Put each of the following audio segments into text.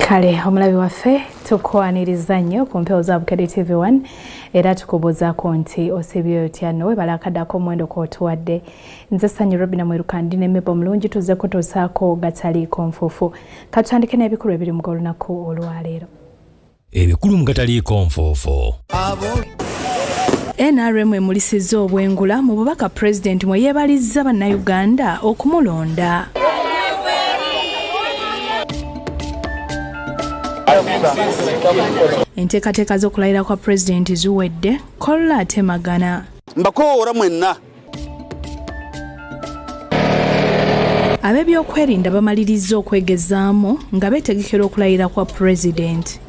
Kale omulabi waffe tukwaniriza nnyo ku mpewo za Bukedde TV1 era tukubuuzaako nti osibye otya nno webala akaddako omuwendo k'otuwadde. Nze Sanyu Robina Mwerukandi ne Mebo Mulungi tuzze kutuusaako gataliiko nfuufu. Katutandike n'ebikulu ebiri mu olunaku olwaleero. Ebikulu mu gataliiko nfuufu. NRM emulisizza obwengula mu bubaka Pulezidenti mwe yeebalizza bannayuganda okumulonda. Enteekateeka z'okulayira kwa Pulezidenti ziwedde, Kolola atemagana. Mbakoowoola mwenna. Ab'ebyokwerinda bamalirizza okwegezaamu nga beetegekera okulayira kwa Pulezidenti.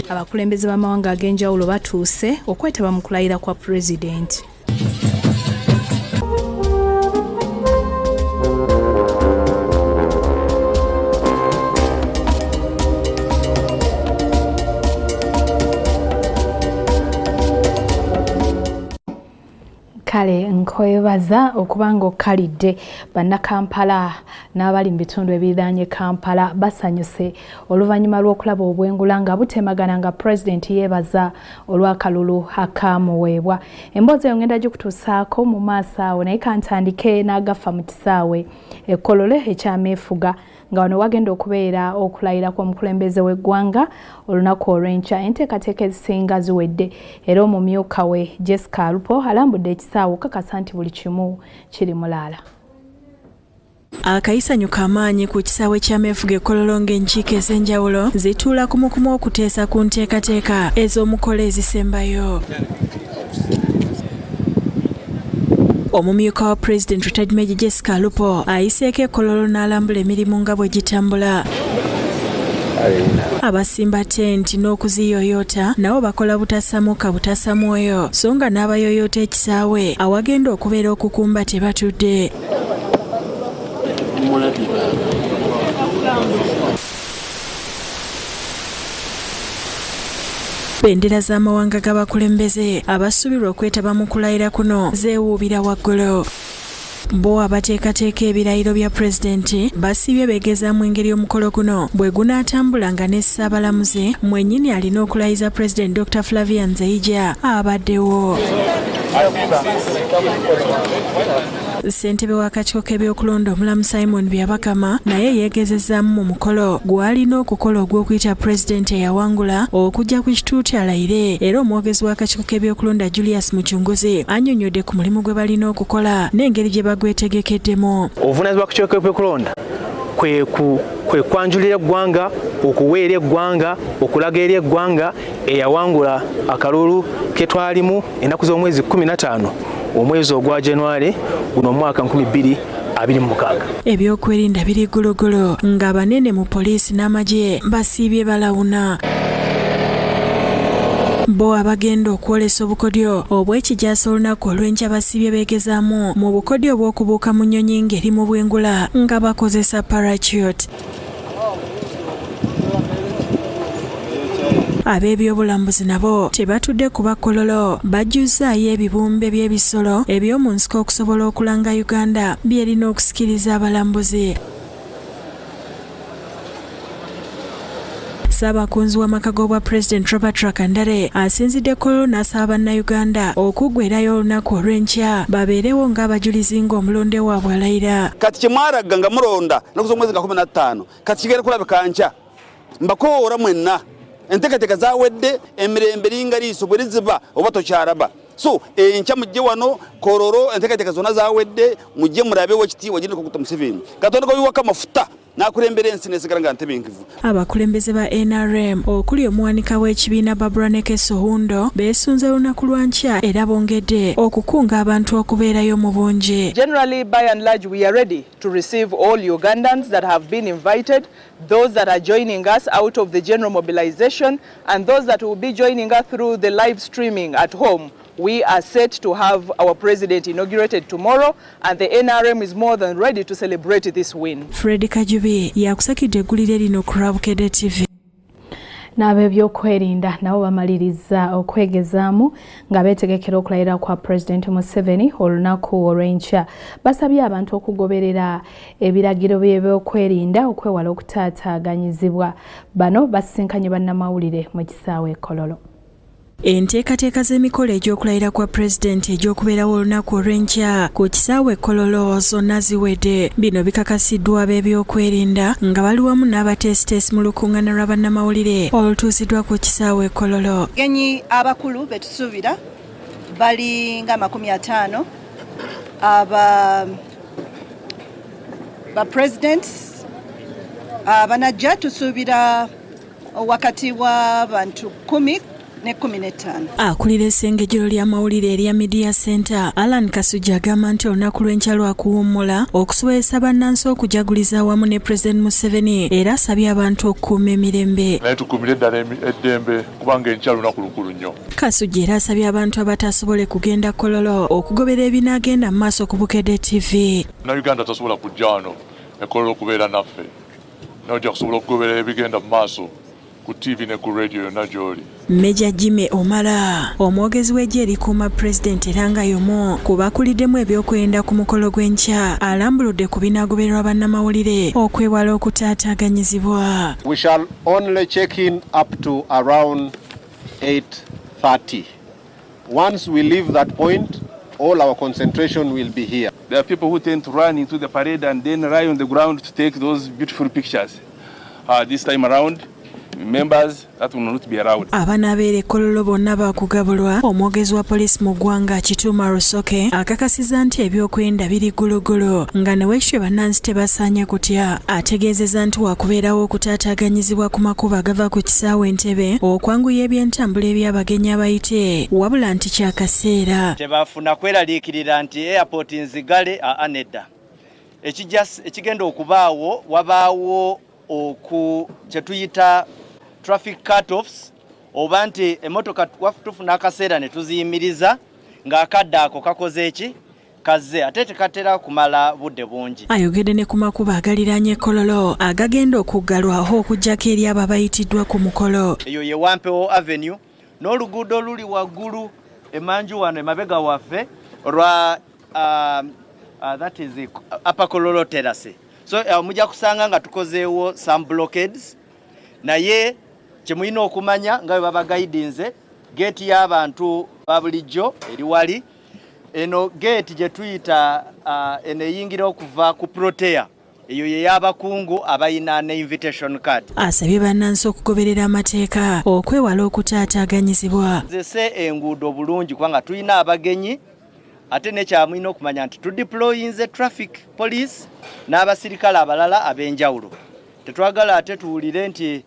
Abakulembeze b'amawanga ag'enjawulo batuuse okwetaba mu kulayira kwa Pulezidenti. Kale nkwebaza okubanga okkalidde bannakampala n'abali mu bitundu ebiriraanye Kampala basanyuse oluvannyuma lw'okulaba obwengula nga butemagana nga Pulezidenti yeebaza olw'akalulu akaamuweebwa. Emboozi eyo ngenda gikutuusaako mu maaso awo naye kantandike n'agafa mu kisaawe ekkolole ekyameefuga nga wano wagenda okubeera okulayira kw'omukulembeze w'eggwanga olunaku olw'enkya. Enteekateeka ezisinga ziwedde era omumyuka we Jessica Alupo alambudde ekisaawe kakasa nti buli kimu kiri mulaala. Akayisanyu kamaanyi ku kisaawe ky'ameefuga ekkololo ng'enkiiko ez'enjawulo zituula kumukumu okuteesa ku nteekateeka ez'omukolo ezisembayo. Omumyuka wa Pulezidenti Retired Major Jessica Alupo ayiseeko ekkololo n'alambula emirimu nga bwe gitambula. Abasimba tenti n'okuziyoyoota nabo bakola butasamuka butasamwoyo so nga n'abayoyoota ekisaawe awagenda okubeera okukumba tebatudde. Bendera z'amawanga g'abakulembeze abasuubirwa okwetaba mu kulayira kuno zeewuubira waggulu. Bo abateekateeka ebirayiro bya Pulezidenti basibye beegezaamu engeri omukolo guno bwe gunaatambula nga ne Ssaabalamuzi mwennyini alina okulayiza Pulezidenti Dr. Flavia Nzeyija abaddewo. Ssentebe w'akakiiko k'ebyokulonda omulamu Simon Byabakama naye yeegezezaamu mu mukolo gw'alina okukola ogw'okuyita Pulezidenti eyawangula okujja ku kituuti alayire era omwogezi w'akakiiko k'ebyokulonda Julius Mucunguzi annyonnyodde ku mulimu gwe balina okukola n'engeri gye bagwetegekeddemu. Obuvunaanyizibwa ku kiiko k'ebyokulonda kwe kwanjulira eggwanga, okuweera eggwanga, okulaga eri eggwanga eyawangula akalulu ke twalimu ennaku z'omwezi 15 omwezi ogwa January guno omwaka 2026. Ebyokwerinda biri gulugulu nga banene mu poliisi n'amagye basiibye balawuna. Bo abagenda okwolesa obukodyo obw'ekijaasa olunaku olw'enkya basibye beegezaamu mu bukodyo obw'okubuuka mu nnyonyi ng'eri mu bwengula nga bakozesa parachute. Ab'ebyobulambuzi nabo tebatudde ku bakkololo bajjuzzaayo ebibumbe by'ebisolo eby'omu nsiko okusobola okulanga Uganda byerina okusikiriza abalambuzi. Ssaabakunzi w'amaka g'obwa Pulezidenti Robert Rakandare asinzidde ekkololo n'asaba bannayuganda okuggwerayo olunaku olw'enkya babeerewo ng'abajulizi ng'omulonde waabwe alayira. Kati kyemwaraga nga mulonda ennaku z'omwezi nga 15 kati kigenda kulabika nkya. Mbakoowoola mwenna. Enteekateeka zaawedde emirembe linga liiso bwe liziba oba tokyalaba. So enkya mujje wano Kololo enteekateeka zonna zaawedde mujje mulabewo ekitiibwa gye Dr. Museveni. Katonda g'obiwaka amafuta n'akulembera ensi n'esigala nga ntebenkivu. Abakulembeze ba NRM okuli omuwanika w'ekibiina Barbara Nekeso Hundo beesunze olunaku lwa nkya era bongedde okukunga abantu okubeerayo mu bungi. Generally, by and large, we are ready to receive all Ugandans that have been invited, those that are joining us out of the general mobilization, and those that will be joining us through the live streaming at home. We are set to have our president inaugurated tomorrow, and the NRM is more than ready to celebrate this win. Fred Kajubi yakusakidde eggulire lino ku Bukedde TV. N'ab'ebyokwerinda nabo bamaliriza okwegezaamu nga beetegekera okulayira kwa President Museveni olunaku olw'enkya. Basabye abantu okugoberera ebiragiro by'ebyokwerinda okwewala okutaataaganyizibwa. Bano basisinkanye bannamawulire mu kisaawe e Kololo. Enteekateeka z'emikolo egy'okulayira kwa Pulezidenti egy'okubeerawo olunaku olw'enkya ku kisaawe e Kololo zonna ziwedde. Bino bikakasiddwa ab'ebyokwerinda nga bali wamu n'abateesiteesi mu lukuŋŋaana lwa bannamawulire olutuuziddwa ku kisaawe e Kololo. Abagenyi abakulu be tusuubira bali nga 50. ba presidents banajja tusuubira wakati w'abantu 10 ne 15. Akulira essengejero lya mawulire erya Media Center, Alan Kasujja agamba nti olunaku lw'enkya lwa kuwummula okusobozesa bannansi okujaguliza awamu ne President Museveni era asabye abantu okukuuma emirembe. Naye tukuumire eddala eddembe kubanga enkya lunaku lukulu nnyo. Kasujja era asabye abantu abatasobole kugenda Kololo okugobera ebinaagenda mu maaso ku Bukedde TV. Uganda tasobola kujja wano e Kololo okubeera naffe. Nojja kusobola okugobera ebigenda mu maaso ku TV ne ku radio yonna gy'oli. Meja Jimmy Omala, omwogezi w'eggye erikuuma Pulezidenti era nga y'omu ku bakuliddemu ebyokwerinda ku mukolo gw'enkya, alambuludde ku binaagobererwa bannamawulire okwewala okutaataaganyizibwa. We shall only check in up to around 8:30. Once we leave that point, all our concentration will be here. There are people who tend to run into the parade and then lie on the ground to take those beautiful pictures. This time around, members that will not be allowed. Abanabeera e Kololo bonna baakugabulwa. Omwogezi wa poliisi mu ggwanga Kituma Rusoke akakasiza nti ebyokwerinda biri gulugulu nga ne weekityo bannansi tebasaanye kutya. Ategeezezza nti waakubeerawo okutaataaganyizibwa ku makubo agava ku kisaawe Entebbe okwanguya eby'entambula eby'abagenyi abayite wabula nti kyakaseera. Tebafuna kweraliikirira nti airport nzigale nedda. Ekigenda okubaawo wabaawo kyetuyita traffic cut-offs oba nti emotoka tufuna akaseera ne tuziyimiriza ng'akadde ako kakoze eki kaze ate tekatera kumala budde bungi. Ayogedde ne ku makubo agaliraanye e Kololo agagenda okuggalwaho okuggyako eri abo abayitiddwa ku mukolo. Eyo ye Wampewo Avenue n'oluguudo oluli waggulu emanju wano emabega waffe olwa that is Upper Kololo Terrace. So mujja kusanga nga tukozeewo some blockades naye kyemulina okumanya nga baba guidinze gate y'abantu babulijjo eri wali eno gate gye tuyita eneyingira okuva ku Protea eyo ye y'abakungu abayina ne invitation card. Asabye bannansi okugoberera amateeka okwewala okutaataaganyizibwa. Zese enguudo bulungi kubanga tulina abagenyi ate nekyamulina okumanya nti tudeployinze traffic police n'abasirikale abalala ab'enjawulo. Tetwagala ate tuwulire nti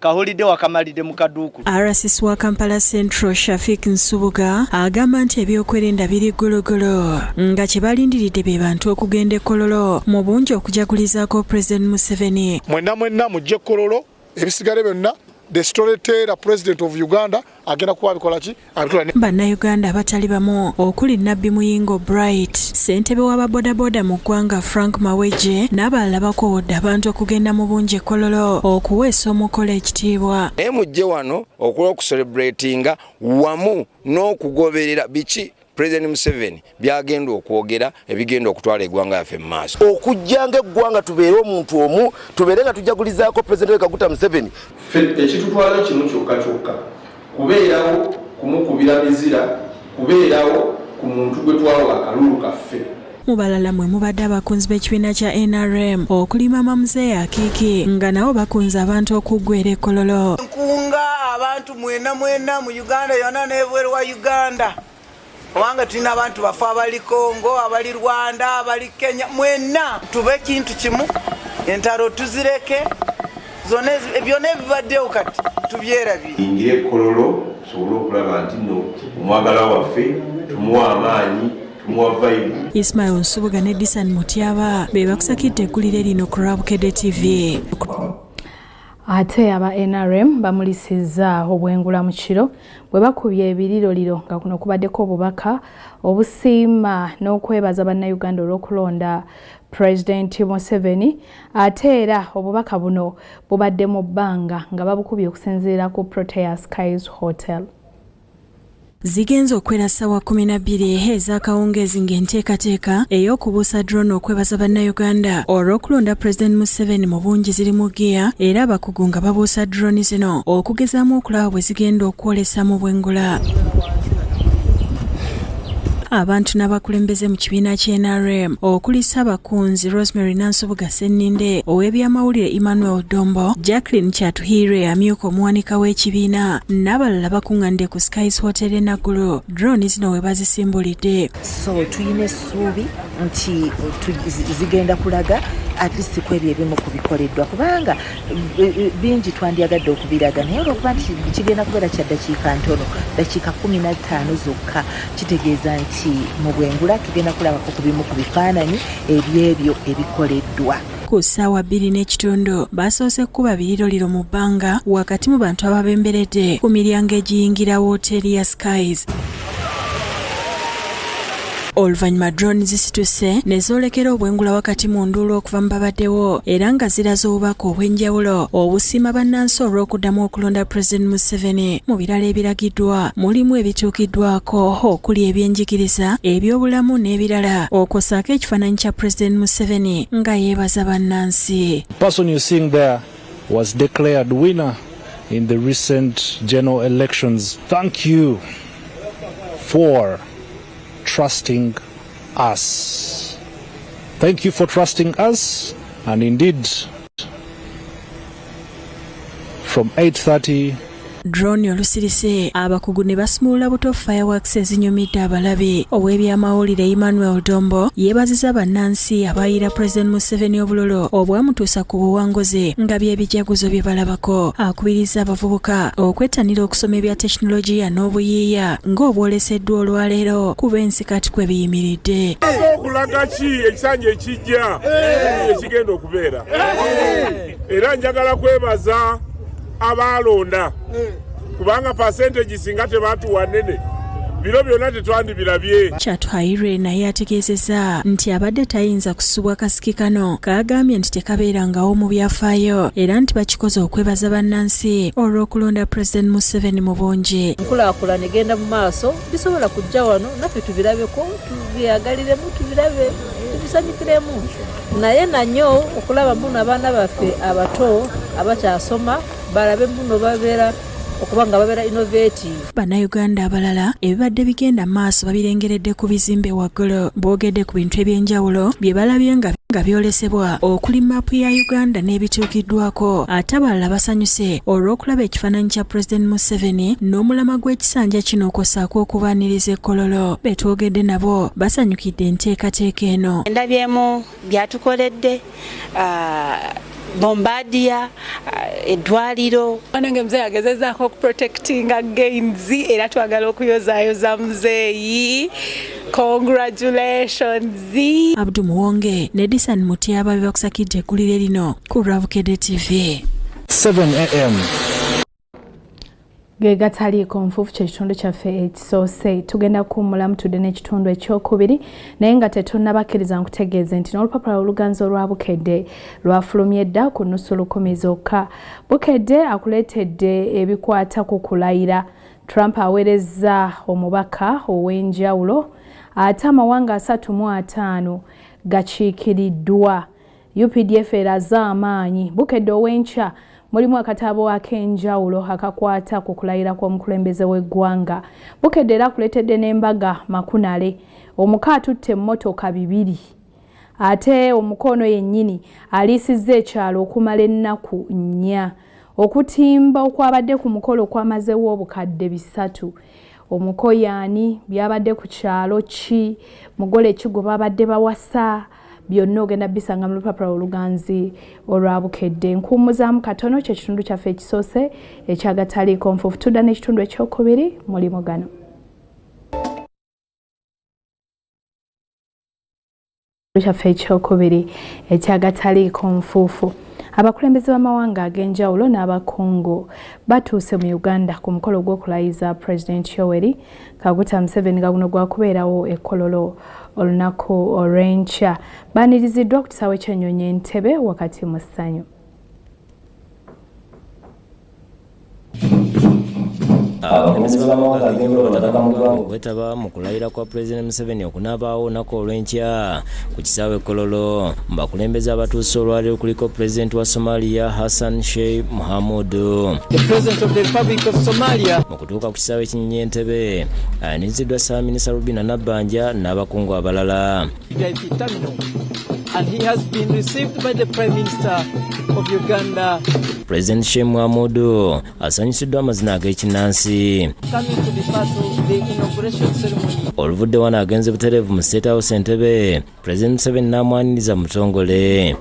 kahulidde wakamalidde mu kaduuku. RCC wa Kampala Central Shafik Nsubuga agamba nti ebyokwerinda biri gulugulu nga kye balindiridde be bantu okugenda e Kololo mu bungi okujagulizaako President Museveni. Mwenna mujje Kololo ebisigale byonna the storyteller President of Uganda agenda kuba bikola ki abikola. Bannayuganda abatali bamu okuli Nabbi Muyingo Bright, ssentebe w'ababodaboda mu ggwanga Frank Maweje n'abalala bakoowodde abantu okugenda mu bungi e Kololo okuweesa omukolo ekitiibwa. Naye mujje wano okucelebratinga wamu n'okugoberera biki President Museveni byagenda okwogera ebigenda okutwala eggwanga yaffe mu maaso. Okujjanga eggwanga tubeere omuntu omu tubeere nga tujagulizaako President Kaguta Museveni. Ekitutwala kino kyokka kubeerawo kumukubira bizira kubeerawo ku muntu gwe twawa akalulu kaffe. Mu balala mwe mubadde abakunzi b'ekibiina kya NRM okuli Mama Muzeeyi Akiiki nga nabo bakunze abantu okuggwera e Kololo. Nkunga abantu mwena mu Uganda yonna n'ebweru wa Uganda. Wanga tulina abantu bafe abali Congo, abali Rwanda, abali Kenya, mwena tube kintu kimu, entalo tuzireke, zone byonna ebibaddewo kati tubyerabire. Ingire Kololo tusobole okulaba nti no omwagala waffe tumuwa amaanyi tumuwa vibe. Ismail Nsubuga ne Disan Mutyaba be bakusakidde eggulire lino ku Bukedde TV. Ate aba NRM bamulisiza obwengula mu kiro bwe bakubye ebiriroliro nga kuno kubaddeko obubaka obusiima n'okwebaza bannayuganda olw'okulonda President Museveni. Ate era obubaka buno bubadde mu bbanga nga babukubye okusinziira ku Protea Skies Hotel. Zigenzo okwera ssawa 12 ez'akawungeezi ng'enteekateeka ey'okubuusa drone okwebaza bannayuganda olw'okulonda President Museveni mu bungi ziri mu gear era abakugu nga babuusa drone zino okugezaamu okulaba bwe zigenda okwolesa mu bwengula. Abantu n'abakulembeze mu kibiina ky'NRM okuli Ssaabakunzi Rosemary Nansubuga Senninde, ow'ebyamawulire Emmanuel Dombo, Jacqueline Kyatuhire amyuka omuwanika w'ekibiina n'abalala bakuŋŋaanidde ku Skies Hotel e Naguru. Drone zino we bazisimbulidde. So tuyina essuubi nti zigenda kulaga at least kwebyo ebimu kubikoleddwa kubanga bingi twandyagadde okubiraga naye olwokuba nti kigenda kubeera kya ddakiika ntono, dakiika 15 zokka, kitegeeza nti mu bwengula tugenda kulabako ku bimu ku bifaananyi ebyebyo ebikoleddwa. Ku ssaawa 2:30 basoose kuba biriroliro mu bbanga wakati mu bantu ababemberedde ku miryango egiyingira wooteeri ya Skies. Oluvannyuma drone zisituse ne zoolekera obwengula wakati mu nduulu okuva mu babaddewo era nga ziraza obubaka obw'enjawulo obusiima bannansi olw'okuddamu okulonda President Museveni. Mu birala ebiragiddwa mulimu ebituukiddwako okuli ebyenjigiriza, ebyobulamu n'ebirala, okwosaako ekifaananyi kya President Museveni nga yeebaza bannansi. The person you're seeing there was declared winner in the recent general elections. Thank you for trusting us. Thank you for trusting us, and indeed from 8:30 drone olusirise abakugu ne basimulula buto fireworks ezinyumidde abalabi. Ow'ebyamawulire Emmanuel Dombo yeebaziza bannansi abayira President Museveni obulolo obwamutuusa ku buwanguzi nga by'ebijaguzo bye balabako. Akubiriza abavubuka okwettanira okusoma ebya tekinologiya n'obuyiiya ng'obwoleseddwa olwaleero kuba ensi kati kwe biyimiridde. Okulaga ki ekisanja ekijja ekigenda okubeera era njagala kwebaza abalonda kubanga percentage singa tebatuwa nene biro byonna tetwandibirabye. Kyatuhaire naye ategeezezza nti abadde tayinza kusubwa kasiki kano kaagambye nti tekabeerangawo mu byafaayo era nti bakikoze okwebaza bannansi olw'okulonda President Museveni mu bungi. Nkulaakulana egenda mu maaso bisobola kujja wano naffe tubirabeko, tubyagaliremu, tubirabe, tubisanyukiremu. Naye nanyo okulaba mbuno abaana baffe abato abakyasoma balabe mbuno babeera okuba nga babeera innovative. Bannayuganda abalala ebibadde bigenda maaso babirengeredde ku bizimbe waggulu boogedde ku bintu ebyenjawulo bye balabye nga byolesebwa okuli maapu ya Uganda n'ebituukiddwako. Ate abalala basanyuse olw'okulaba ekifaananyi kya President Museveni n'omulama gw'ekisanja kino okwosaako okubaaniriza ekkololo. Betwogedde nabo basanyukidde enteekateeka eno. Ndabyemu byatukoledde Bombardier, eddwaliro. Wanenge mzee agezezaako okuprotectinga gains era twagala okuyozaayoza muzeeyi. Congratulations. Abdu Muwonge ne Disan Mutyaba bakusakidde eggulire lino ku Rabukedde TV. 7 a.m. Gegataliiko nfuufu ky'ekitundu kyaffe ekisoose tugenda kuwummulamu tudde n'ekitundu ekyokubiri naye nga tetunnabakkiriza nkutegeeze nti n'olupapula oluganzi olwa Bukedde lwafulumye dda ku nnusu 10 zokka. Bukedde akuleetedde ebikwata ku kulayira. Trump aweerezza omubaka ow'enjawulo ate amawanga 35 gakiikiriddwa. UPDF eraze amaanyi. Bukedde ow'enkya mulimu akatabo ak'enjawulo akakwata ku kulayira kw'omukulembeze w'eggwanga. Bukedde era akuleetedde n'embaga makunale. Omuka atutte emmotoka 2 ate omukono yennyini aliisizza ekyalo okumala ennaku 4. Okutimba okwabadde ku mukolo kwamazeewo obukadde 3. Omukoyaani byabadde ku kyalo ki, mugole ekigo babadde bawasa, byonna ogenda bisanga mu lupapula oluganzi olwa Bukedde. Nkuumuzaamu katono ky'ekitundu kyaffe ekisoose ekyagataliiko nfuufu. Tudda n'ekitundu ekyokubiri mulimu gano. Kyaffe ekyokubiri ekyagataliiko nfuufu. Abakulembeze b'amawanga ag'enjawulo n'abakungu batuuse mu Uganda ku mukolo gw'okulayiza President Yoweri Kaguta Museveni nga guno gwakubeerawo e Kololo olunaku olw'enkya. Baaniriziddwa ku kisaawe ky'ennyonyi Entebbe wakati mu ssanyu. Abakulembeze b'amawanga ag'enjawulo bataka mu ggwanga okwetaba mu kulayira kwa President Museveni okunaabaawo olunaku olw'enkya ku kisaawe Kololo. Mu bakulembeze abatuuse olwaleero kuliko President wa Somalia Hassan Sheikh Mohamud. The President of the Republic of Somalia. Mu kutuuka ku kisaawe ky'ennyonyi Entebbe ayaniziddwa Ssaabaminisita Rubina Nabbanja n'abakungu abalala. And he has been received by the Prime Minister of Uganda. President Sheikh Mohamud asanyusiddwa amazina ag'ekinnansi. Coming to be part of the inauguration ceremony. Oluvudde wano agenze butereevu mu State House Entebbe, President Museveni n'amwaniriza mu butongole.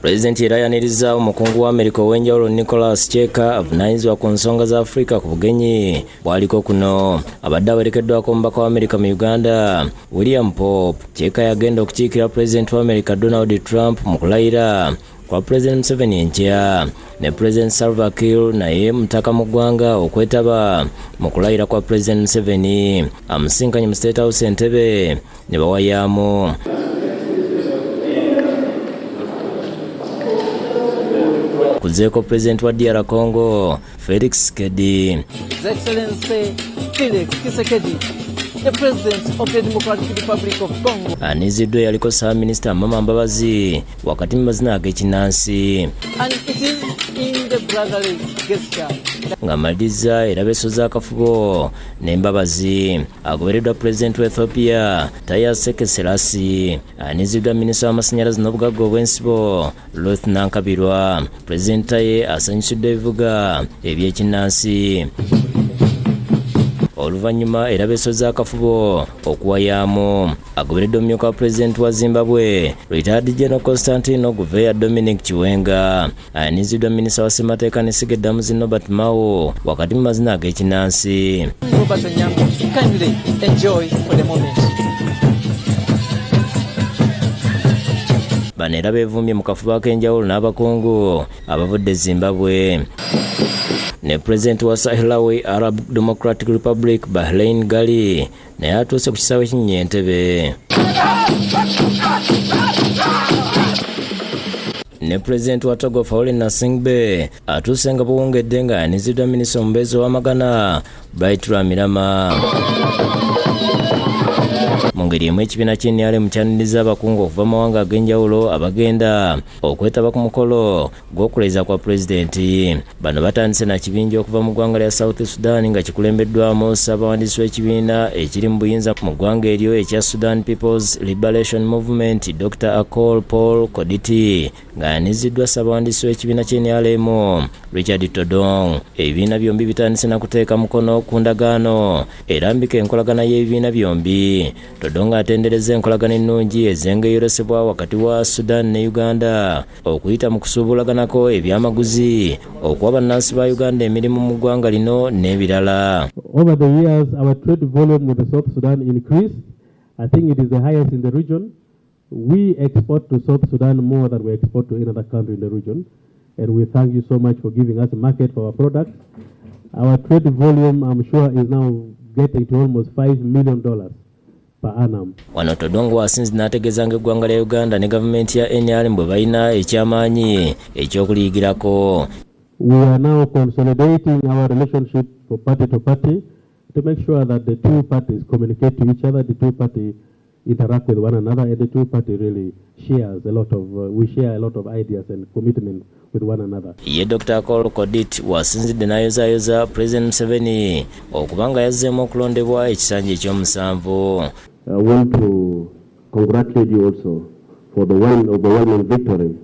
President era yaniriza omukungu wa America ow'enjawulo Nicholas Cheka avunaanyizibwa ku nsonga za Africa ku bugenyi bwaliko kuno. Abadde awerekeddwako omubaka wa America mu Uganda William Pope. Cheka yagenda okukiikira President wa America Donald Trump mu kulayira kwa President Museveni enkya, ne President Salva Kiir naye mutaka mu ggwanga okwetaba mu kulayira kwa President Museveni. Amusinkanye mu State House Entebbe ne bawayaamu. Kuzeeko President wa DR Congo Felix Tshisekedi. His Excellency Felix Tshisekedi, the President of the Democratic Republic of Congo. Aniziddwa yaliko Ssaabaminisita Mama Mbabazi wakati mu mazina ag'ekinnansi. And it is in the brotherly gesture. Ng'amaliriza era beesoza akafubo n'embabazi. Agobereddwa President wa Ethiopia Taye Seke Selassie. Aniziddwa Minisita w'Amasannyalaze n'Obugagga obw'Ensibo Ruth Nankabirwa. President Taye asanyusiddwa ebivuga eby'ekinnansi. Oluvannyuma era beesoza akafubo okuwayaamu. Agoberedde omumyuka wa President wa Zimbabwe Retired General Constantino Gouvea Dominic Chiwenga. Ayaniziddwa Minisita wa Ssemateeka n'Essiga Norbert Mao wakati mu mazina ag'ekinnansi. Robert Onyango, kindly enjoy for the moment. Bano era beevumbye mu kafubo ak'enjawulo n'abakungu abavudde Zimbabwe. Ne President wa Sahrawi Arab Democratic Republic Bahrain Gali naye atuuse ku kisaawe ky'ennyonyi Entebbe. Ne President wa Togo Faure Gnassingbé atuuse nga buwungedde nga ayaniziddwa Minisita omubeezi w'amagana Bright Lwamirama. Mu ngeri emu ekibiina ky'NRM kyaniriza abakungu okuva amawanga ag'enjawulo abagenda okwetaba ku mukolo gw'okulayiza kwa pulezidenti. Bano batandise na kibinja okuva mu ggwanga lya South Sudan nga kikulembeddwamu ssaabawandiisi w'ekibiina ekiri mu buyinza mu ggwanga eryo ekya Sudan People's Liberation Movement Dr. Akol Paul Koditi ng'ayaniziddwa ssaabawandiisi w'ekibiina ky'NRM Richard Todong. Ebibiina byombi bitandise na kuteeka mukono ku ndagaano erambika enkolagana y'ebibiina byombi. Todong atendereza enkolagana ennungi ezengeyolesebwa wakati wa Sudan ne Uganda okuyita mu kusuubulaganako ebyamaguzi okuwa bannansi ba Uganda emirimu mu ggwanga lino n'ebirala. Over the years, our trade volume with the South Sudan increased. I think it is the highest in the region. We export to South Sudan more than we export to any other country in the region. And we thank you so much for giving us a market for our products. Our trade volume, I'm sure, is now getting to almost $5 million per annum. Wano Todong wasinze n'ategeeza ng'eggwanga lya Uganda ne gavumenti ya NRM bwe balina ekyamaanyi ekyokuliyigirako. We are now consolidating our relationship for party to party to make sure that the two parties communicate to each other, the two parties interact with one another, and the two parties really shares a lot of, we share a lot of ideas and commitment with one another. Ye Dr. Akol Kodit wasinzidde n'ayozaayoza President Museveni okubanga yazzeemu okulondebwa ekisanja eky'omusanvu. I want to congratulate you also for the overwhelming victory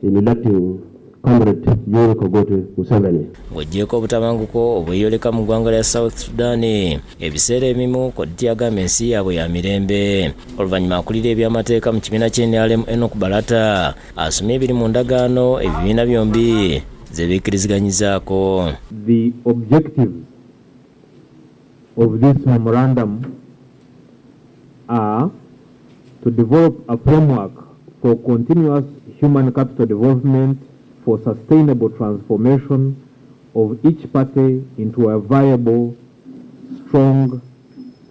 in electing Comrade Yoweri Kaguta Museveni. Ng'oggyeko obutabanguko obweyoleka mu ggwanga lya South Sudan, ebiseera ebimu Koditi agamba ensi yaabwe ya mirembe. Oluvannyuma akulira ebyamateeka mu kibiina ky'NRM Enoch Balata asomye ebiri mu ndagaano ebibiina byombi ze biikiriziganyizaako. The objectives of this memorandum are to develop a framework for continuous human capital development for sustainable transformation of each party into a viable, strong,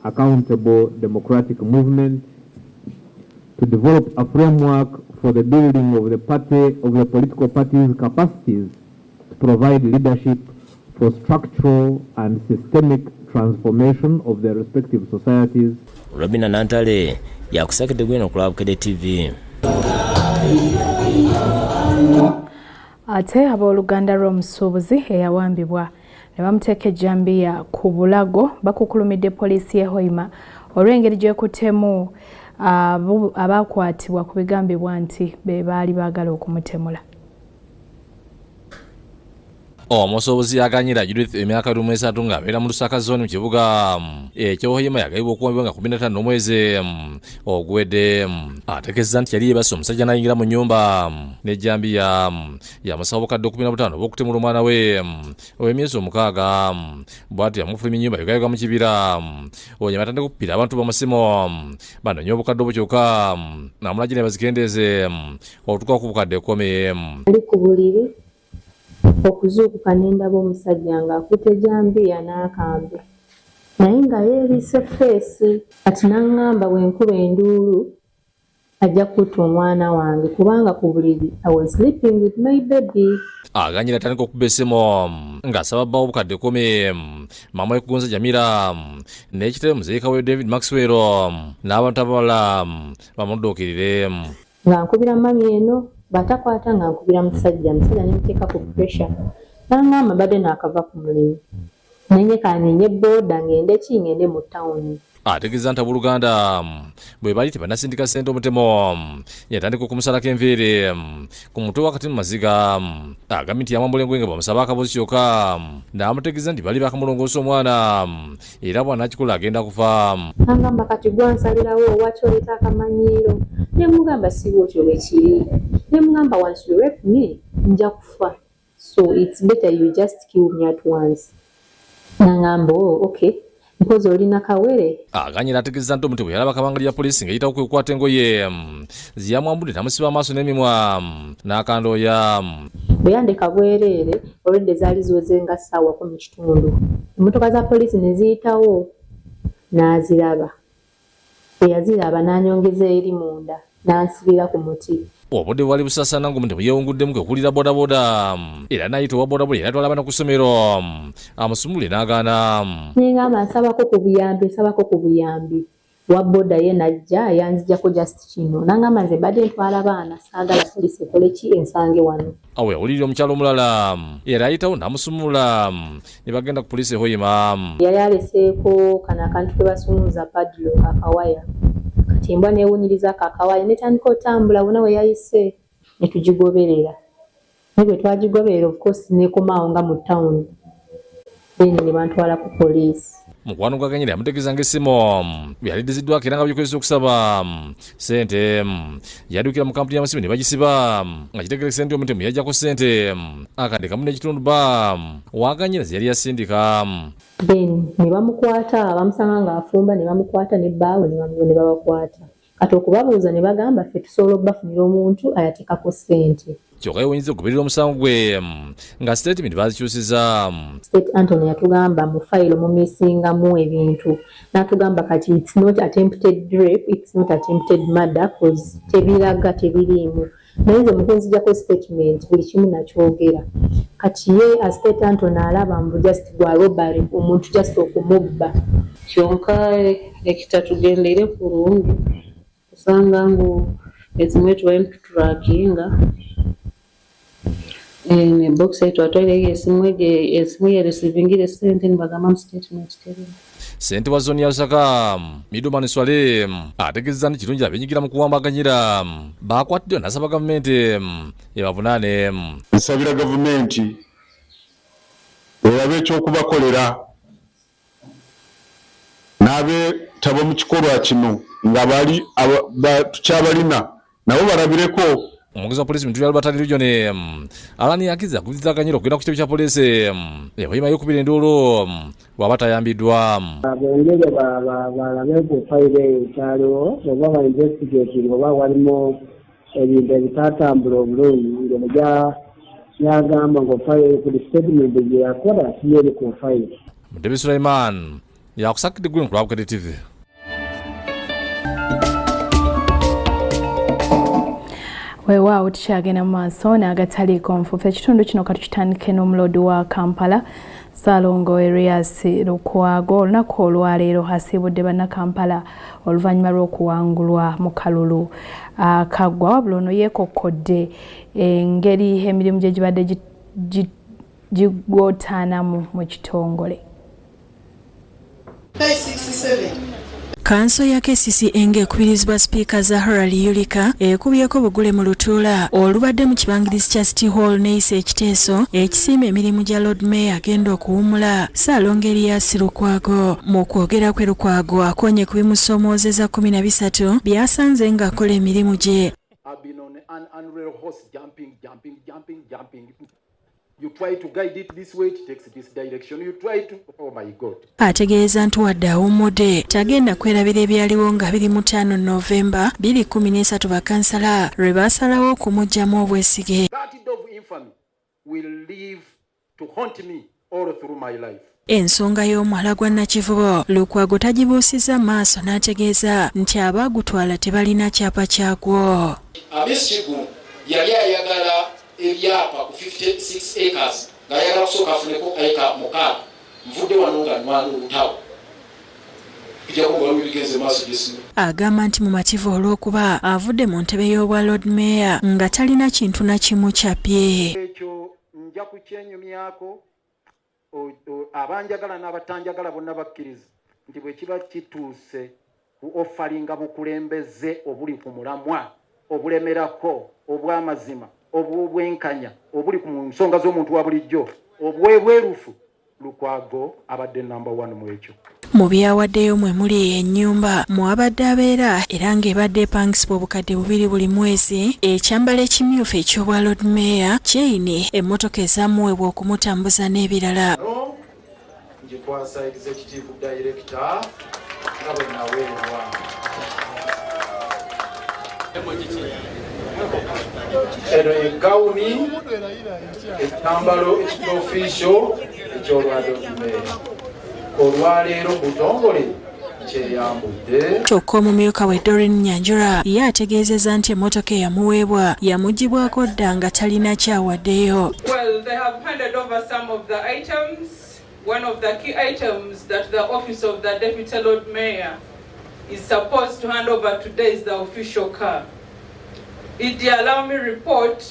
accountable democratic movement, to develop a framework for the building of the political parties' capacities to provide leadership for structural and systemic transformation of their respective societies. Robina Nantale yakusakidde gwino Club KD TV. Ate abooluganda lw'omusuubuzi eyawambibwa ne bamuteeka ejjambiya ku Bulago bakukulumidde poliisi y'e Hoima olw'engeri gy'ekuttemu abaakwatibwa ku bigambibwa nti be baali baagala okumutemula. Omusuubuzi yaganyira Judith emyaka 13 ng'abeera mu Lusaka zone mu kibuga eky'e Hoima yagayibwa okuwambibwa nga 15 omwezi ogwedde. Ategeeza nti yali yeebase omusajja n'ayingira mu nnyumba n'ejjambiya yamusaba obukadde 15 obw'okutemula omwana we ow'emyezi 6 bw'atyo yamufulumya ennyumba yogayogwa mu kibira onyama atandika okupiira abantu b'amasimu banoonya obukadde obukyuka n'amulagi ne bazikendeeze okutuuka ku bukadde 10. Ali ku buliri okuzuukuka n'endaba omusajja ng'akutte ejjambiya n'akambe naye nga yeeriise feesi kati n'aŋŋamba bwe nkuba enduulu ajja kutta omwana wange kubanga ku buliri I was sleeping with my baby. Aganyira atandika okuba essimu ng'asaba bbawo obukadde 10 mama we Kugonza Jamira n'ekitebe muzeeka we David Maxwell n'abantu abalala bamudduukirire. Nga nkubira mami eno batakwata nga nkubira musajja nemuteeka ku pressure n'aŋŋamba badde n'akava ku mulimu nenyekanenye booda ngende mu tawuni. Ategeeza nti abooluganda bwe bali tebannasindika ssente omutemo yatandika okumusalako enviiri ku mutwe wakati mu maziga agambye nti yamwambulengo nga bamusaba akabuzi kyokka n'amutegeeza nti bali bakamulongoosa omwana era bw'anaakikola agenda kufa. N'aŋŋamba kati gwansalirawo lwaki oleeta akamanyiiro nemugamba si bwotyo bwe kiri nemugamba once you rape me nja kufa so it's better you just kill me at once. N'aŋŋamba okay mpozi olina kawere. Aganyira ategeeza nti omuntu bwe yalaba kabanga lya poliisi ng'eyitawo kwekukwata engoye ziyamwambudde n'amusiba amaaso n'emimwa n'akandooya. Bwe yandeka bwereere olwedde zaali ziweze nga ssaawa 10 emmotoka za poliisi ne ziyitawo n'aziraba bwe yaziraba n'anyongeza eri munda n'ansibira ku muti. Obudde bwali busaasaana ng'omuntu bwe yeewunguddemu kwekulira bodaboda era n'ayita owa bodaboda era atwala abaana ku ssomero amusumule n'agaana. Nengamba nsabako ku buyambi wa boda ye najja yanzijjako just kino n'angamba nze badde ntwala abaana saagala poliisi ekole ki ensange wano. Awo yawulirira omukyalo omulala era ayitawo n'amusumula ne bagenda ku poliisi e Hoima. Yali aleseeko kano akantu ke basumuza padlo akawaya kati embwa neewunyirizaako akawaya netandika otambula wona we yayise ne tugigoberera naye bwe twagigoberera of course neekomaawo nga mu tawuni then ne bantwala ku poliisi. Mukwano gwaganyira yamutegeeza ng'essimu yalidiziddwako era nga bikozesa okusaba ssente yaddukira mu kampuni y'amasimu ne bagisiba nga kitegerekese nti omutemu yajjako ssente akadde kamu n'ekitundu ba waganyira ze yali yasindika. Then ne bamukwata bamusanga ng'afumba ne bamukwata ne bbaawe ne babakwata kati okubabuuza ne bagamba ffe tusobola okubafunira omuntu ayateekako ssente. Kyokka yewunyizza okugoberera omusango gwe nga statement bazikyusiza. State Anthony yatugamba mu fayiro mumisingamu ebintu n'atugamba kati it's not attempted rape, it's not attempted murder cause tebiraga tebiriimu naye nze mukunzijjako statement buli kimu nakyogera kati ye a State Anthony alaba mbu just gwa robbery omuntu just okumubba kyonka ekitatugendere kurungi kusanga ngu ezimwe tuwamu tuturakinga ne box yetu atwalire esimu ye receivingire sente nibagamba mu statement teri. Ssente wa zoni ya Lusaka Middleman Swale ategeeza nti kirungi abenyigira mu kuwambaganyira baakwatiddwa n'asaba gavumenti ebavunaane. Nsabira gavumenti erabe ekyokubakolera n'abeetaba mu kikolwa kino nga bali tukyabalina nabo balabireko Omwogezi wa polisi Mutuli Albert Region alani yakiza kuvizaganyira okugenda ku kitebe kya polisi Hoima y'okubiri Ndulu bw'abatayambiddwa bongere balabe ku fayiro ekyaliwo oba ba investigate oba walimu ebintu ebitatambula obulungi ng'omujja yagamba ngo fayiro ku statement gye yakola siyeri ku fayiro. David Sulaiman yakusakidde gwe ku Lwabukede TV. Weewaawo tukyagenda mu maaso n'agataliiko nfuufu ekitundu kino katukitandike n'omulodi wa Kampala Ssalongo Erias Lukwago olunaku olwaleero asiibudde bannakampala oluvannyuma lw'okuwangulwa mu kalulu akaggwa wabula ono yeekokkodde engeri emirimu gye gibadde gigwotaanamu mu kitongole. Kanso ya KCCA ng'ekubirizibwa Speaker Zahara Liyulika ekubyeko bugule mu lutuula olubadde mu kibangirizi kya City Hall n'eyisa ekiteeso ekisiima emirimu gya Lord Mayor agenda okuwumula Ssalongo Erias Lukwago. Mu kwogera kwe Lukwago akonye ku bimusomoozeza 13 byasanze ng'akola emirimu gye. You try to guide it this way, it takes this direction. You try to, oh my God. Ategeeza nti wadde awummudde tagenda kwerabira ebyaliwo nga 25 Novemba 2013 bakansala lwe baasalawo okumuggyamu obwesige. That deed of infamy will live to haunt me all through my life. Ensonga y'omwala gwa Nakivubo Lukwago tagibuusiza maaso n'ategeeza nti abaagutwala tebalina kyapa kyagwo. Ab'Ekigu yali ayagala ebyapa ku 56 acres nga ayagala kusooka afuneko eka 6 nvudde wano nga nwana olutawo agamba nti mumativu olw'okuba avudde mu ntebe y'obwa Lord Mayor nga talina kintu na kimu kyapye. Ekyo nja kukyenyumyako abanjagala n'abatanjagala bonna bakkiriza nti bwe kiba kituuse ku ofalinga bukulembeze obuli ku mulamwa obulemerako obw'amazima obw'obwenkanya obuli ku nsonga z'omuntu wa bulijjo obwebwerufu Lukwago abadde number 1 mu ekyo. Mu byawaddeyo mwe muli ennyumba mwabadde abeera era ng'ebadde epangisibwa obukadde 2 buli mwezi ekyambalo ekimyufu eky'obwa Lord Mayor kyeyini emmotoka ezaamuweebwa okumutambuza n'ebirala. Njikwasa executive director nga bwe naweebwa eno egawuni ekyambalo ekitofisho eky'olwado Mayor olwaleero butongole kyeyambudde. Kyokka omumyuka we Doreen Nyanjura ye ategeezezza nti emmotoka eyamuweebwa yamugibwako dda nga talina kyawaddeyo. Well, they have handed over some of the items. One of the key items that the office of the Deputy Lord Mayor is supposed to hand over today is the official car. It allow me report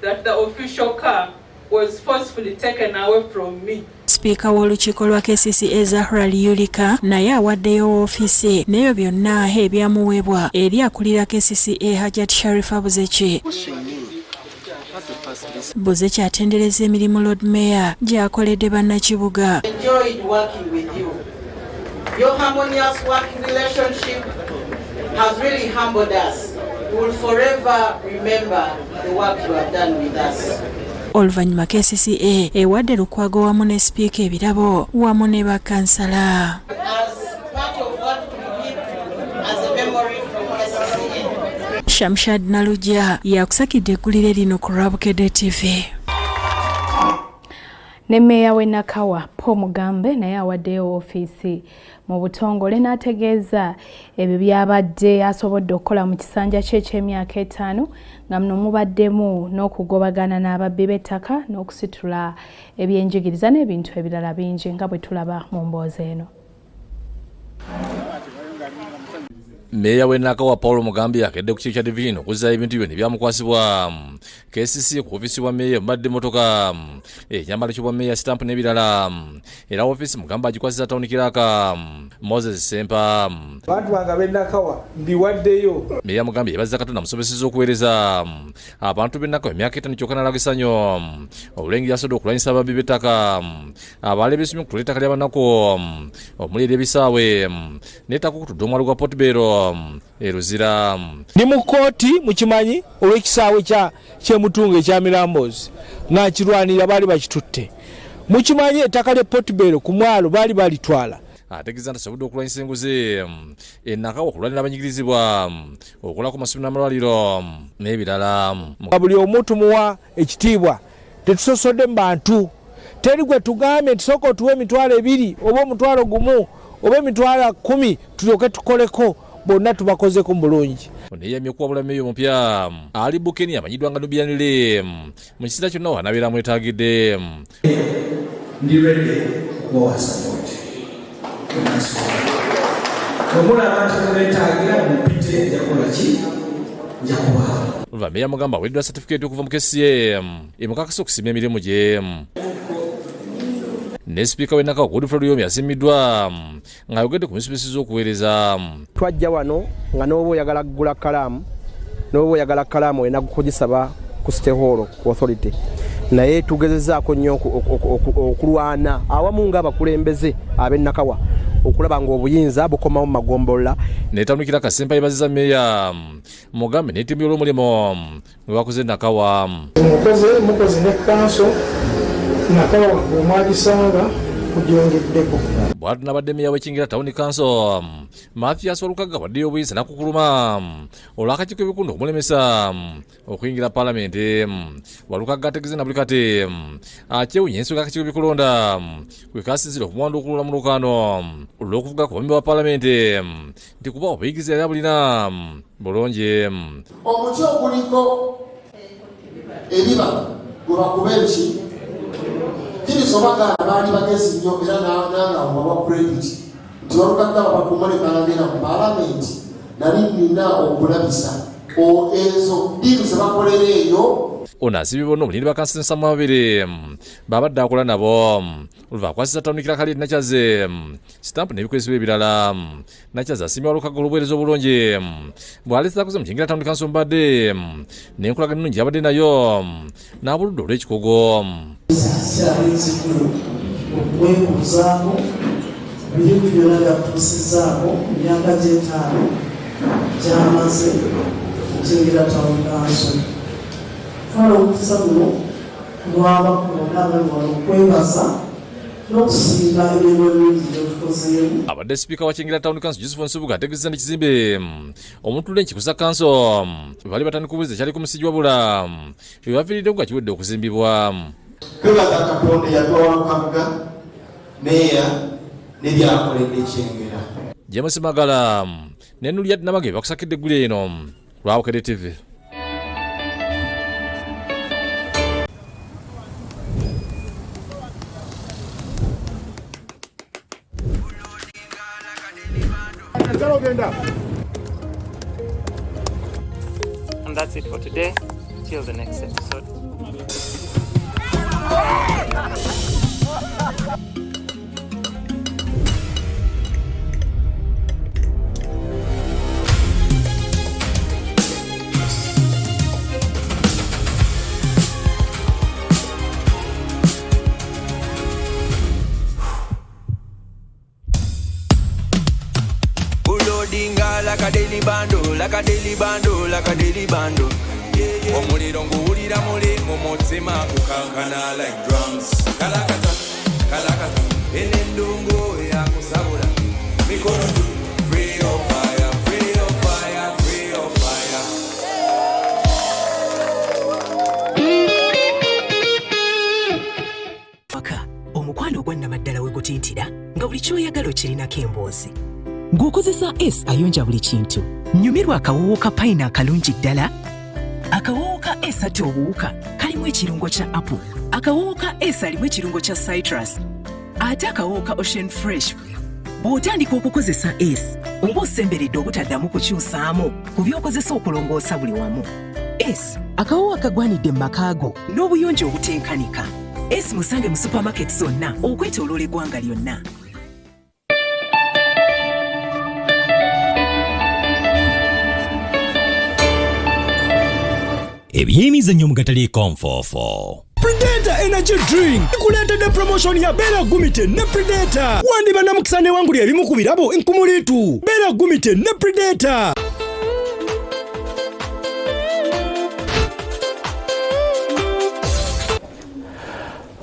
that the official car was forcefully taken away from me. Speaker w'olukiiko lwa KCCA Zahara Liyulika naye awaddeyo woofiisi n'ebyo byonna ebyamuweebwa eri akulira KCCA Hajat Sharifa Buzeki. Buzeki atendereza emirimu Lord Mayor gy'akoledde bannakibuga. Enjoyed working with you. Your harmonious working relationship has really humbled us. We will forever remember the work you have done with us. Oluvannyuma KCCA ewadde Lukwago wamu ne Speaker ebirabo wamu ne bakansala. Shamshad Nalujja yakusakidde eggulire lino ku Lwabukede TV. Ne Meeya w'e Nakawa Paul Mugambe naye awaddeyo ofiisi mu butongole n'ategeeza ebyo byabadde asobodde okukola mu kisanja kye eky'emyaka 5 nga muno mubaddemu n'okugobagana n'ababbi b'ettaka n'okusitula ebyenjigiriza n'ebintu ebirala bingi nga bwe tulaba mu mboozi eno. Meeya w'e Nakawa Paul Mugambe yakedde ku kiiko kya division okuzza ebintu byonna ebyamukwasibwa KCC ku ofiisi bwa Meeya mbadde motoka ekyambalo ky'obwa Meeya stamp n'ebirala era ofiisi Mugambe agikwasiza Town Kiraka Moses Sempa. Bantu bange ab'e Nakawa mbiwaddeyo. Meeya Mugambe yebaza Katonda amusobozesezza okuweereza abantu b'e Nakawa emyaka 5 kyokka n'alaga essanyu obulengi yasobodde okulwanyisa ababbi b'ettaka abaali beesumye ku ettaka ly'abanaku omuli ebisaawe n'ettaka okutudde omwalo gwa Port Belo eruzira. Ndi mu kooti mukimanyi olw'ekisaawe ky'emutunga ekya Mirambozi nakirwanira baali bakitutte. Mukimanyi ettaka lya Portbello ku mwalo baali balitwala. Ategeeza nti asobodde okulwanyisa enguzi Nakawa okulwanira abanyigirizibwa okukola ku masomero n'amalwaliro n'ebirala. Buli omuntu muwa ekitiibwa tetusosodde mu bantu. Teri gwe tugambe nti sooka otuwe emitwalo 2 oba omutwalo gumu oba emitwalo 10 tulyoke tukoleko bonna tubakozeko mu bulungi. Oneyamye okuwabula meeyo omupya Ali Bukeni amanyiddwa nga Nubianile mu kiseera kyonna wanabeera mwetaagidde. Ndi ready okubawa support. Omulaba nti mwetaagira mupite njakola ki njakubawa. Meeya mugamba aweddwa certificate okuva mu kesi ye emukakasa okusimya emirimu gye. Ne Speaker we Nakawa Godfrey Luyomi asimiddwa ng'ayogedde ku misibisi z'okuweereza. Twajja wano nga n'oba oyagala kugula kalaamu n'oba oyagala kalaamu olina kugisaba ku State Hall ku authority. Naye tugezezaako nnyo okulwana awamu ng'abakulembeze ab'e Nakawa okulaba ng'obuyinza bukomawo mu magombolola. Neetandikira Kasempa yeebaziza Meeya mugambe n'ettiimu y'olw'omulimu mwe bakoze Nakawa. Mukozi ne kanso Nakawa omwagisanga kugyongeddeko. Bw'ati nabadde Meeya w'Ekingira Town Council Mathias Walukaga waddeyo obuyinza n'akukuluma olw'akakiiko k'ebikundu okumulemesa okuyingira Paalamenti. Walukaga ategeeze na buli kati akyewuunya ensonga akakiiko k'ebikulonda kwe kaasinzira okumuwandukulula mu lukaano olw'okuvuga ku bambi ba Paalamenti nti kuba obuyigiriza yali abulina bulungi. Omuti oguliko ebiba gwe bakuba eki kirisobaga abaali bagezi nnyo era nanga obawa credit nti Walukaga babakumale balagera mu Paalamenti nali nina okulabisa ezo diiru ze bakolera eyo. Ono asibye bonna obulindi bakansi ensamu 2 babadde akola nabo oluva akwasisa Tawunikira Khalid Nakyaze sitampu n'ebikozesebwa ebirala. Nakyaze asiimye Walukaga olw'obuweereza obulungi bw'aleeterakoze mu Kingira Town Council mbadde n'enkolagana ennungi yabadde nayo n'abuludde olw'ekikugo. Kikyali ekikulu okwebuuzaako birimu byonna byatuusizzaako mu myaka gy'etaano gy'amaze Kingira Town Council. Twala omukisa guno lwaba kulonda abali wano okwebaza n'okusiima ebintu ebingi byetukozeemu. Abadde Speaker wa Kingira Town Council Joseph Nsubuga ategeezezza n'ekizimbe omuntule Nkikusa Council bali batandika okubuliza ekyali ku musiji wabula ebibaviiriddeko nga kiwedde okuzimbibwa. Twebaza Katonda eyatuwa Walukaga Meeya n'ebyakoledde Kyengera. James Magala ne Nuliat Namage bakusakidde eggulu eno Lwabukede TV. And that's it for today. Till the next episode. Like a daily bando, like a daily bando, like a daily bando. Omuliro nguwulira muli mumutima kukankana like drums. Kalakata, kalakata, enendungu yakusabula. Mikono free of fire, free of fire, free of fire. Waka, omukwano gwannamaddala we gutintira nga buli kyoyagala okirinako emboozi. Ng'okozesa S ayonja buli kintu. Nyumirwa akawoowo ka payina akalungi ddala. Akawoowo ka S ate obuwuka kalimu ekirungo kya apple. Akawoowo ka S alimu ekirungo kya citrus. Ate akawoowo ka Ocean Fresh. Bw'otandika okukozesa S, oba osemberedde obutaddamu kukyusaamu ku by'okozesa okulongoosa buli wamu. S akawoowo akagwanidde mu makaago n'obuyonjo obutenkanika. S musange mu supermarket zonna okwetooloola eggwanga lyonna. Ebyemizannyo mu gatale konfofo. Predator Energy Drink kuletedde promotion ya Bera Gumite ne Predator. Wandiba namukisane wangu ebimu ku birabo enkumulitu. Bera Gumite ne Predator.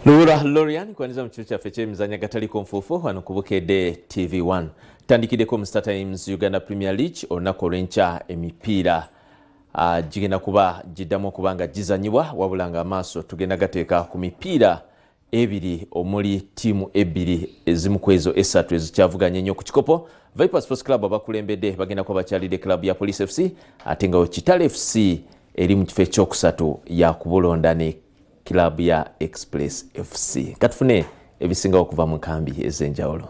Lura Lorian kuaniza mchucho cha feche mzanya gatali konfufo wanukubukedde TV1 tandikideko mu Star Times Uganda Premier League onako rencha emipira jigenda kuba jiddamu kubanga jizanyibwa wabulanga amaso tugenda gateeka ku mipiira ebiri omuli tiimu ebiri ezimu kwezo esatu ezikyavuganya nnyo ku kikopo. Vipers Sports Club abakulembedde bagenda kuba bakyalidde club ya Police FC ate nga Kitale FC eri mu kifo ekyokusatu yakubulonda ne club ya Express FC. Katufune ebisinga okuva mu kambi ez'enjawulo.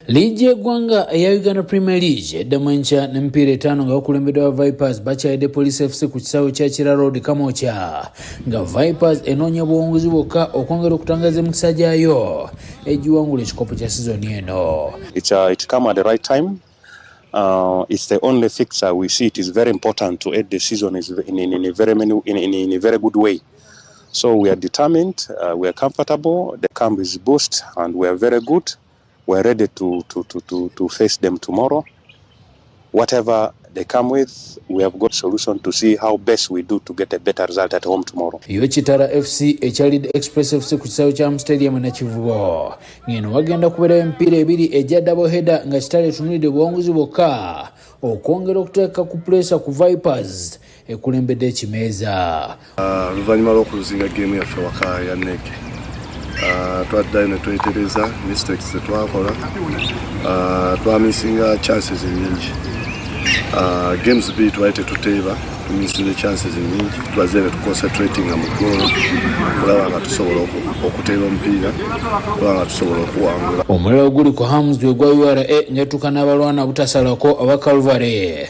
Ligi y'eggwanga eya Uganda Premier League eddamu enkya n'emipiira 5 nga bakulembeddwa wa Vipers bakyalidde Police FC ku kisaawe kya Kira Road Kamokya nga Vipers enoonya buwongozi bwokka okwongera okutangaza emikisa gyayo egiwangula ekikopo kya sizoni eno. It come at the right time. It's the only fixture we see. It is very important to end the season in a very good way. So we are determined, we are comfortable, the camp is boosted, and we are very good. We're ready to face them tomorrow. Whatever they come with, we have got solution to see how best we do to get a better result at home tomorrow. Kitara FC echalid Express FC ku kisaawe kya Stadium na Kivubo. Ngeno wagenda kubeera empiira ebiri ejja double header nga Kitale tunulidde buwongozi bwokka okwongera okuteeka ku pressure ku Vipers ekulembedde ekimeeza. Luvannyuma lw'okuluzinga game yaffe waka ya Neke. Twaddayo ne twetereza mistakes zetwakola. Twamisinga chances nyingi. Games B twaite tuteeba tumisinze chances nyingi twazere tuconcentrating mu goal kulaba nga tusobola okuteeba omupiira kulaba nga tusobola okuwangula. Omulala guli ku Hams gwa URA nyetuka n'abalwana butasalako aba Calvary.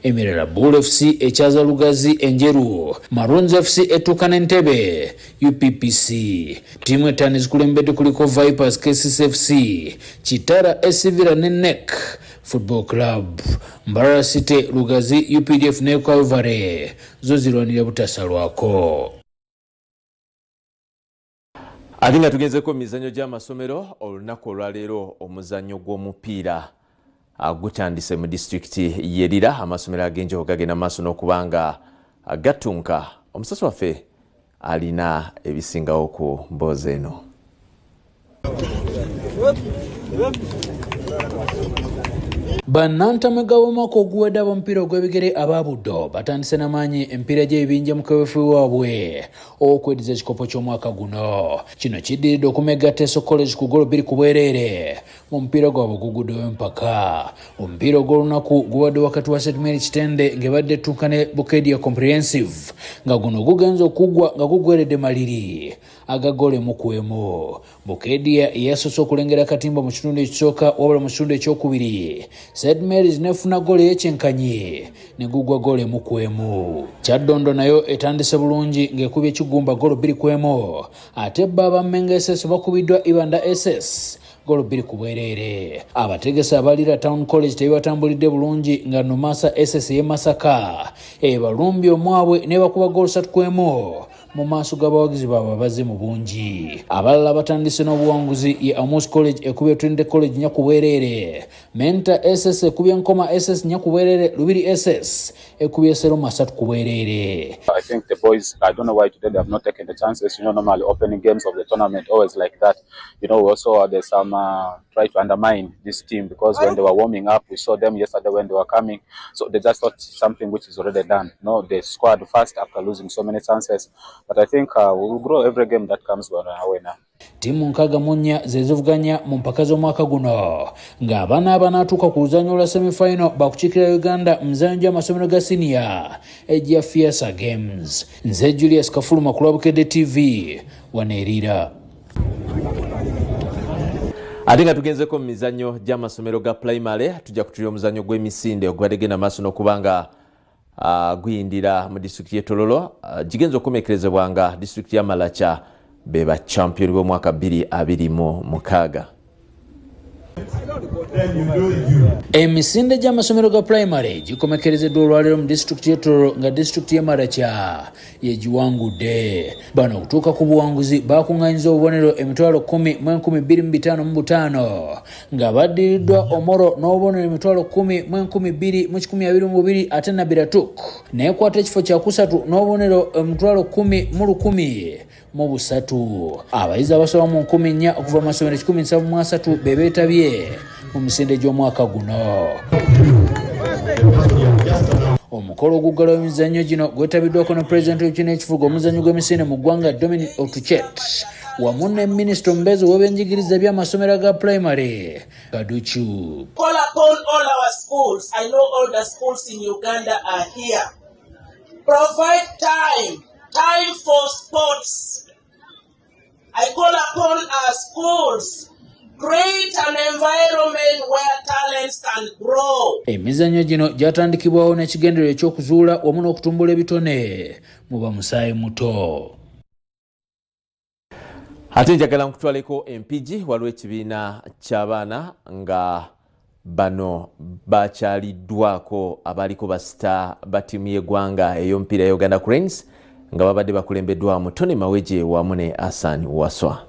Emirala Bull FC echaza Lugazi enjeru, Maroons FC etukana Entebbe, UPPC timu etano zikulembedde kuliko Vipers, KCC FC, Kitara SC Villa ne NEC Football Club, Mbarara City, Lugazi, UPDF ne Calvary zo zirwanira butasalwako. Alinga tugenzeko mizanyo gy'amasomero olunaku olwaleero omuzanyo gw'omupiira agutandise mu district yerira amasomero agenjo gagenda maaso n'okubanga agatunka. Omusasi waffe alina ebisingawo ku mboozi eno. Bananta megawomako oguwedde ab'omupiira ogw'ebigere ababuddo batandise n'amaanyi empiira gy'ebinja mu kaweefube waabwe okweddiza ekikopo ky'omwaka guno. Kino kiddiridde okumega Teso College ku golo 2 ku bwereere mu mupiira gwabwe oguguddewo empaka. Omupiira ogw'olunaku guwadde wakati wa St Mary Kitende ng'ebadde ettuuka ne Bukedia Comprehensive nga guno gugenza okugwa nga gugweredde maliri agagole mukwemu. Bukedia yasoose okulengera akatimba mu kitundu ekisooka wabula mu kitundu ekyokubiri St Mary's nefuna gole y'ekyenkanyi ne gugwa gole mukwemu. Kyaddondo nayo etandise bulungi ng'ekubye ekigumba golo 2 kwemu ate baba Mmenga SS bakubiddwa Ibanda SS golo 2 ku bwereere. Abategesa abalira Town College tebatambulidde bulungi nga Nomasa SS ye Masaka ebalumbye omwabwe ne bakuba golo 3 kwemu mu maaso g'abawagizi baabwe abaze mu bungi. Abalala batandise n'obuwanguzi ye Amos College ekubye Trinity College Nyakubwereere, Menta SS ekubye Nkoma SS Nyakubwereere, Lubiri SS ekubye Seroma 3 ku bwereere. I think the boys, I don't know why today they have not taken the chances. You know, normally opening games of the tournament always like that. You know, we also there's some try to undermine this team because when they were warming up, we saw them yesterday when they were coming. So they just thought something which is already done. No, they scored fast after losing so many chances. But I think we will grow every game that comes when we win. Timu nkaga munya zezivuganya mu mpaka z'omwaka guno ng'abaana abanatuuka ku luzanyo lwa semifinal bakukikira Uganda muzanyo gy'amasomero ga senior ejja Fiasa Games. Nze Julius Kafuluma ku Lwabukedde TV waneerira. Ate nga tugenzeko mu mizanyo gy'amasomero ga primary tujja kutulya omuzanyo gw'emisinde ogwadegenda maaso n'okubanga guyindira mu district y'Etololo gigenza okumekerezebwanga district ya Malacha beba champion b'omwaka 2026. Emisinde gy'amasomero ga primary gikomekerezeddwa olwaleero mu disitulikiti y'Etoro nga disitulikiti y'e Maracha yegiwangudde. Bano okutuuka ku buwanguzi baakuŋŋaanyiza obubonero emitwalo 10,2555 nga baddiriddwa Omoro n'obubonero emitwalo 10,1222 ate Nabiratuk n'ekwata ekifo kya kusatu n'obubonero emitwalo 10,100 mu busatu. Abayizi abasoba mu 4,000 okuva mu masomero 173 be beetabye mu misinde gy'omwaka guno. Omukolo oguggalawo emizannyo gino gwetabiddwako ne pulezidenti w'ekibiina ekifuga omuzannyo gw'emisinde mu ggwanga Dominic Otuchet wamu ne minisita omubeezi w'ebyenjigiriza by'amasomero ga primary Kaduchu. Call upon all our schools. I know all the schools in Uganda are here. Provide time for sports. I call upon our schools. Create an environment where talents can grow. Emizannyo gino gyatandikibwawo n'ekigendererwa ekyokuzuula wamu n'okutumbula ebitone mu bamusaayi muto. Ate njagala nkutwaleko empigi waliwo ekibiina ky'abaana nga bano bakyaliddwako abaliko basita ba ttiimu y'eggwanga ey'omupiira ya Uganda Cranes nga babadde bakulembeddwamu Tony Maweje wamu ne Hassan Waswa.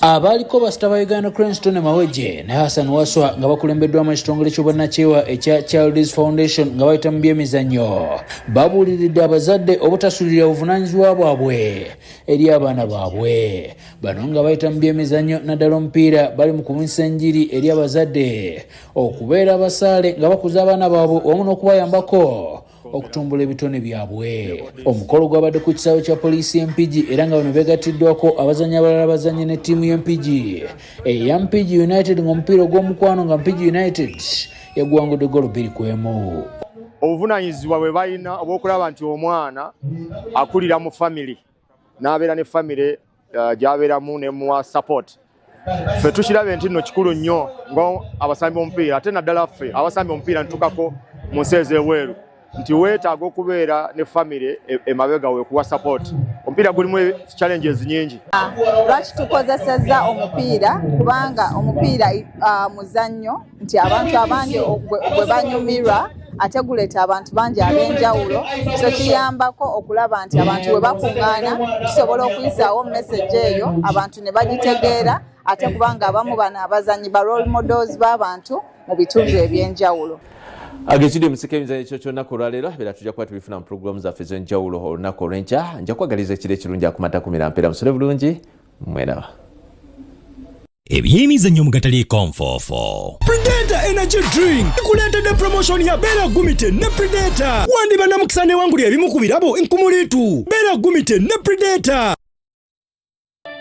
Abaliko basita ba Uganda Cranes Tony Maweje ne Hassan Waswa nga bakulembeddwamu ekitongole ky'obwannakyewa ekya Children's Foundation nga bayita mu by'emizannyo babuuliridde abazadde obutasulira obuvunaanyizibwa bwabwe eri abaana baabwe. Bano nga bayita mu by'emizannyo naddala omupiira bali mu kubunyisa enjiri eri abazadde okubeera abasaale nga bakuza abaana baabwe wamu n'okubayambako okutumbula ebitone byabwe. Omukolo gwabadde ku kisaawe kya poliisi y'Empigi era nga bano beegattiddwako abazannyi abalala bazannye ne ttiimu y'Empigi eya Mpigi United ng'omupiira ogw'omukwano nga Mpigi United yaggwangudde ggoolo 2-1. Obuvunaanyizibwa bwe balina obw'okulaba nti omwana akulira mu family n'abeera ne family gy'abeeramu ne muwa support. Ffe tukirabe nti nno kikulu nnyo ng'abasambi b'omupiira ate naddala ffe abasambi b'omupiira ntukako mu nsi ez'ebweru nti weetaaga okubeera ne family emabega we kuwa support. Omupiira gulimu challenges nyingi. Lwaki tukozesezza omupiira kubanga omupiira muzannyo nti abantu abangi bwe banyumirwa ate guleeta abantu bangi ab'enjawulo, so kiyambako okulaba nti abantu bwe bakuŋŋaana tusobola okuyisaawo message eyo abantu ne bagitegeera ate kubanga abamu bano abazannyi ba role models b'abantu mu bitundu eby'enjawulo. Agezide musike emizannyo ekyo ky'olunaku olwaleero beera tujja kuba tubifuna mu pulogulaamu zaffe ez'enjawulo olunaku olw'enkya. Nja kukwagaliza ekiro ekirungi akumata 10 mpeera musole bulungi mweraba. Ebyemizannyo mu katale Comfort. Predator Energy Drink kuleetedde promotion ya Beera Gumite ne Predator. Wandiba namukisa ne wangulira ebimu ku birabo enkumuliitu. Beera Gumite ne Predator.